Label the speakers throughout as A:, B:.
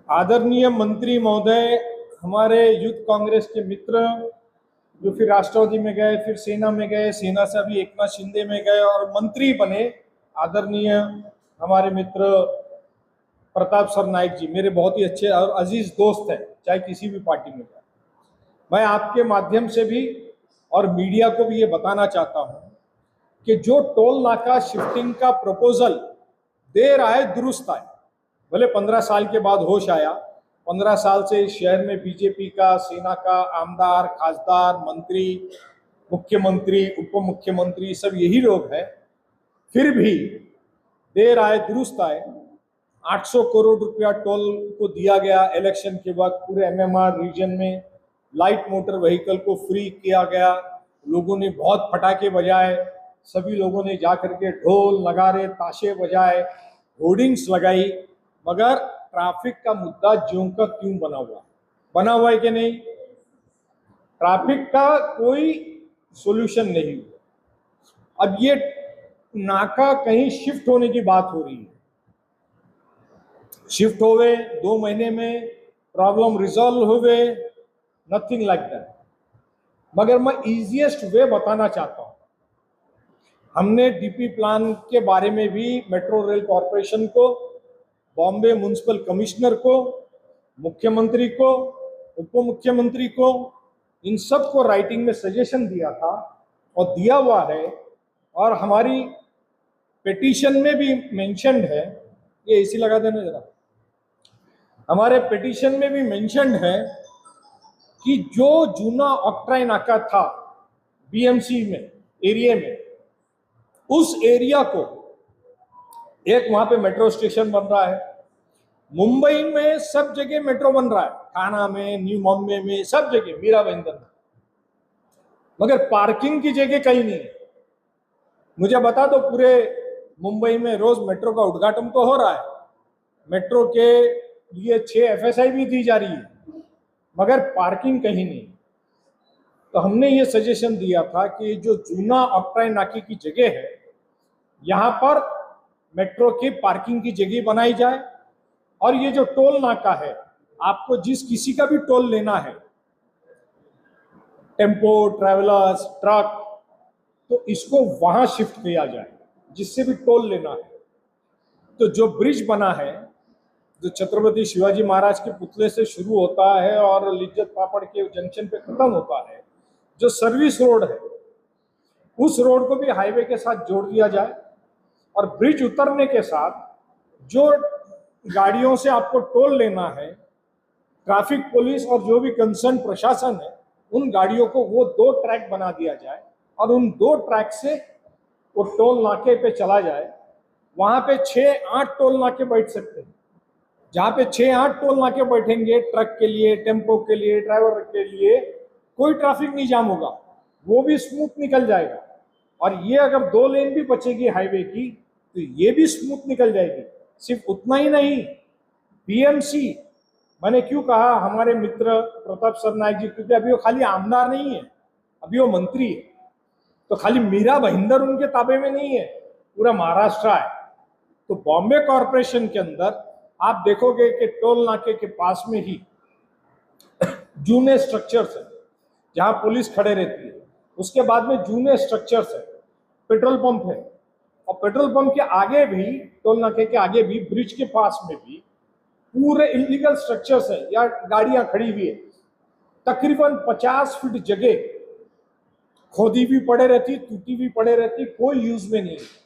A: आदरणीय मंत्री महोदय, हमारे यूथ कांग्रेस के मित्र जो फिर राष्ट्रवादी में गए, फिर सेना में गए, सेना से अभी एकनाथ शिंदे में गए और मंत्री बने, आदरणीय हमारे मित्र प्रताप सरनाईक जी मेरे बहुत ही अच्छे और अजीज दोस्त हैं, चाहे किसी भी पार्टी में जाए। मैं आपके माध्यम से भी और मीडिया को भी ये बताना चाहता हूं कि जो टोल नाका शिफ्टिंग का प्रपोजल दे रहा है दुरुस्त है। भले 15 साल के बाद होश आया, 15 साल से इस शहर में बीजेपी का, सेना का आमदार, खासदार, मंत्री, मुख्यमंत्री, उप मुख्यमंत्री सब यही लोग हैं, फिर भी दे रहा है दुरुस्त है। 800 करोड़ रुपया टोल को दिया गया इलेक्शन के वक्त, पूरे एमएमआर रीजन में लाइट मोटर व्हीकल को फ्री किया गया। लोगों ने बहुत पटाखे बजाए, सभी लोगों ने जाकर के ढोल नगारे ताशे बजाए, होर्डिंग्स लगाई, मगर ट्रैफिक का मुद्दा ज्यों का त्यों बना हुआ है कि नहीं? ट्रैफिक का कोई सॉल्यूशन नहीं हुआ। अब ये नाका कहीं शिफ्ट होने की बात हो रही है, शिफ्ट हो गए 2 महीने में प्रॉब्लम रिजॉल्व हो गए, नथिंग लाइक दैट। मगर मैं इजीएस्ट वे बताना चाहता हूं। हमने डीपी प्लान के बारे में भी मेट्रो रेल कॉरपोरेशन को, बॉम्बे म्युनिसिपल कमिश्नर को, मुख्यमंत्री को, उप मुख्यमंत्री को, इन सब को राइटिंग में सजेशन दिया था और दिया हुआ है। और हमारी पिटीशन में भी मेंशन्ड है, ये एसी लगा देना जरा, हमारे पिटीशन में भी मेंशन्ड है कि जो जूना ऑक्ट्राई नाका था बीएमसी में एरिया में, उस एरिया को एक वहां पे मेट्रो स्टेशन बन रहा है। मुंबई में सब जगह मेट्रो बन रहा है, थाना में, न्यू बॉम्बे में, सब जगह, मीरा भाईंदर में, मगर पार्किंग की जगह कहीं नहीं है। मुझे बता दो, पूरे मुंबई में रोज मेट्रो का उद्घाटन तो हो रहा है, मेट्रो के लिए 6 एफएसआई भी दी जा रही है, मगर पार्किंग कहीं नहीं। तो हमने ये सजेशन दिया था कि जो जूना ऑक्ट्राई नाके की जगह है, यहां पर मेट्रो की पार्किंग की जगह बनाई जाए। और ये जो टोल नाका है, आपको जिस किसी का भी टोल लेना है, टेम्पो, ट्रैवलर्स, ट्रक, तो इसको वहां शिफ्ट किया जाए जिससे भी टोल लेना है। तो जो ब्रिज बना है, जो छत्रपति शिवाजी महाराज के पुतले से शुरू होता है और लिज्जत पापड़ के जंक्शन पे खत्म होता है, जो सर्विस रोड है, उस रोड को भी हाईवे के साथ जोड़ दिया जाए। और ब्रिज उतरने के साथ जो गाड़ियों से आपको टोल लेना है, ट्रैफिक पुलिस और जो भी कंसर्न प्रशासन है, उन गाड़ियों को वो 2 ट्रैक बना दिया जाए और उन 2 ट्रैक से वो टोल नाके पे चला जाए। वहां पे 6-8 टोल नाके बैठ सकते हैं। जहां पे 6-8 टोल नाके बैठेंगे, ट्रक के लिए, टेम्पो के लिए, ड्राइवर के लिए, कोई ट्रैफिक नहीं जाम होगा, वो भी स्मूथ निकल जाएगा। और ये अगर 2 लेन भी बचेगी हाईवे की, तो ये भी स्मूथ निकल जाएगी। सिर्फ उतना ही नहीं, बीएमसी, मैंने क्यों कहा हमारे मित्र प्रताप सरनाईक जी, क्योंकि अभी वो खाली आमदार नहीं है, अभी वो मंत्री है। तो खाली मीरा भाईंदर उनके ताबे में नहीं है, पूरा महाराष्ट्र है। तो बॉम्बे कॉरपोरेशन के अंदर आप देखोगे कि टोल नाके के पास में ही जूने स्ट्रक्चर्स है जहां पुलिस खड़े रहती है, उसके बाद में जूने स्ट्रक्चर्स है, पेट्रोल पंप है, और पेट्रोल पंप के आगे भी, टोल नाके के आगे भी, ब्रिज के पास में भी पूरे इलीगल स्ट्रक्चर्स है या गाड़ियां खड़ी हुई है। तकरीबन 50 फीट जगह खोदी भी पड़े रहती, टूटी भी पड़े रहती, कोई यूज में नहीं है।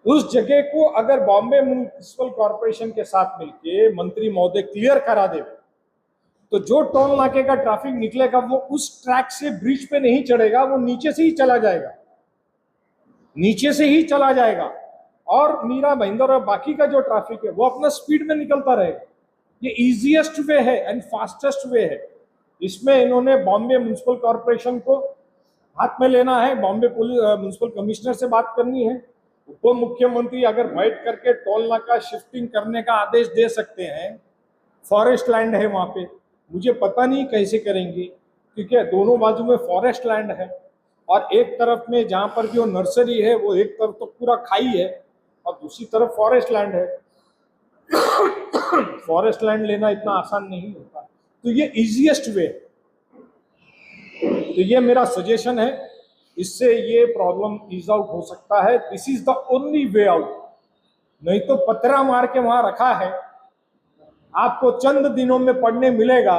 A: उस जगह को अगर बॉम्बे म्युनिसिपल कॉरपोरेशन के साथ मिलके मंत्री महोदय क्लियर करा दे, तो जो टोल नाके का ट्रैफिक निकलेगा वो उस ट्रैक से ब्रिज पे नहीं चढ़ेगा, वो नीचे से ही चला जाएगा, नीचे से ही चला जाएगा। और मीरा भाईंदर और बाकी का जो ट्रैफिक है वो अपना स्पीड में निकलता रहेगा। ये इजीएस्ट वे है एंड फास्टेस्ट वे है। इसमें इन्होंने बॉम्बे म्युनिसिपल कॉरपोरेशन को हाथ में लेना है, बॉम्बे पुलिस म्युनिसिपल कमिश्नर से बात करनी है। उप मुख्यमंत्री अगर बैठ करके टोल नाका शिफ्टिंग करने का आदेश दे सकते हैं, फॉरेस्ट लैंड है वहां पे, मुझे पता नहीं कैसे करेंगे, क्योंकि दोनों बाजू में फॉरेस्ट लैंड है। और एक तरफ में जहां पर भी वो नर्सरी है, वो एक तरफ तो पूरा खाई है और दूसरी तरफ फॉरेस्ट लैंड है। फॉरेस्ट लैंड लेना इतना आसान नहीं होता, तो ये इजीएस्ट वे है। तो ये मेरा सजेशन है, इससे ये प्रॉब्लम ईज आउट हो सकता है। This is the only way out. नहीं तो पतरा मार के वहां रखा है, आपको चंद दिनों में पढ़ने मिलेगा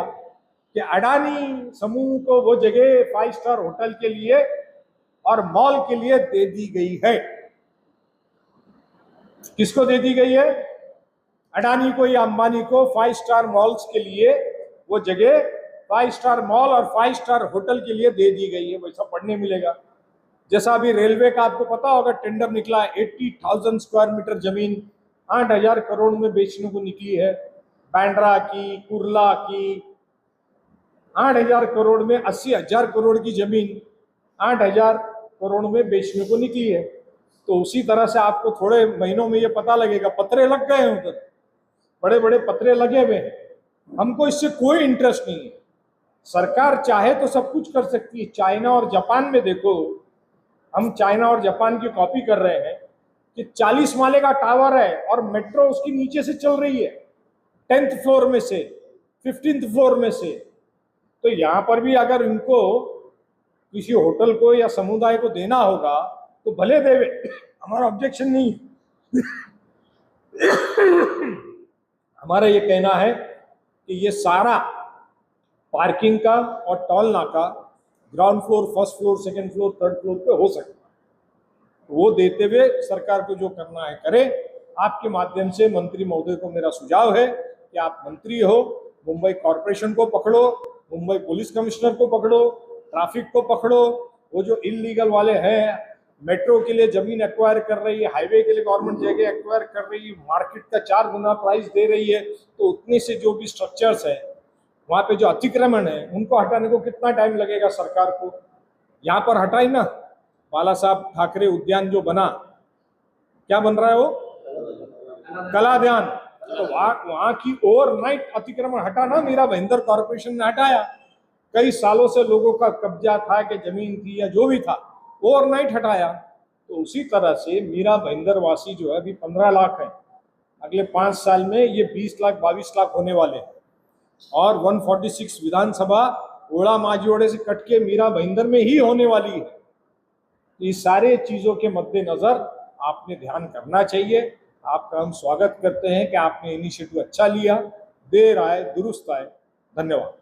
A: कि अडानी समूह को वो जगह 5 स्टार होटल के लिए और मॉल के लिए दे दी गई है। किसको दे दी गई है? अडानी को या अंबानी को 5 स्टार मॉल्स के लिए वो जगह 5 स्टार मॉल और 5 स्टार होटल के लिए दे दी गई है, वैसा पढ़ने मिलेगा। जैसा अभी रेलवे का आपको पता होगा टेंडर निकला है, 80,000 स्क्वायर मीटर जमीन 8,000 करोड़ में बेचने को निकली है। बांद्रा की, कुर्ला की 8,000 करोड़ में 80,000 करोड़ की जमीन 8,000 करोड़ में बेचने को निकली है। तो उसी तरह से आपको थोड़े महीनों में ये पता लगेगा, पत्रे लग गए हैं उधर, बड़े बड़े पत्रे लगे हुए हैं। हमको इससे कोई इंटरेस्ट नहीं है। सरकार चाहे तो सब कुछ कर सकती है। चाइना और जापान में देखो, हम चाइना और जापान की कॉपी कर रहे हैं कि 40 माले का टावर है और मेट्रो उसके नीचे से चल रही है, 10th फ्लोर में से, 15th फ्लोर में से। तो यहाँ पर भी अगर इनको किसी होटल को या समुदाय को देना होगा तो भले देवे, हमारा ऑब्जेक्शन नहीं। हमारा ये कहना है कि ये सारा पार्किंग का और टोल नाका ground floor, first floor, second floor, third floor पे हो सकता है। वो देते हुए सरकार को जो करना है करे। आपके माध्यम से मंत्री महोदय को मेरा सुझाव है कि आप मंत्री हो, मुंबई कॉरपोरेशन को पकड़ो, मुंबई पुलिस कमिश्नर को पकड़ो, ट्रैफिक को पकड़ो। वो जो इलीगल वाले हैं, मेट्रो के लिए जमीन एक्वायर कर रही है, हाईवे के लिए गवर्नमेंट जगह एक्वायर कर रही है, मार्केट का 4 गुना प्राइस दे रही है, तो उतने से जो भी स्ट्रक्चर्स है वहाँ पे जो अतिक्रमण है उनको हटाने को कितना टाइम लगेगा सरकार को? यहाँ पर हटाई ना, बाला साहब ठाकरे उद्यान जो बना, क्या बन रहा है वो? कलाध्यान। तो वहाँ की ओवरनाइट अतिक्रमण हटा ना, मीरा भाईंदर कॉर्पोरेशन ने हटाया। कई सालों से लोगों का कब्जा था कि जमीन थी या जो भी था, ओवरनाइट हटाया। तो उसी तरह से मीरा भाईंदर वासी जो है अभी 15 लाख है, अगले 5 साल में ये 20 लाख 22 लाख होने वाले हैं। और 146 विधानसभा ओड़ा माजियोड़े से कट के मीरा भाईंदर में ही होने वाली है। ये सारे चीजों के मद्देनजर आपने ध्यान करना चाहिए। आपका हम स्वागत करते हैं कि आपने इनिशिएटिव अच्छा लिया, देर आए दुरुस्त आए। धन्यवाद।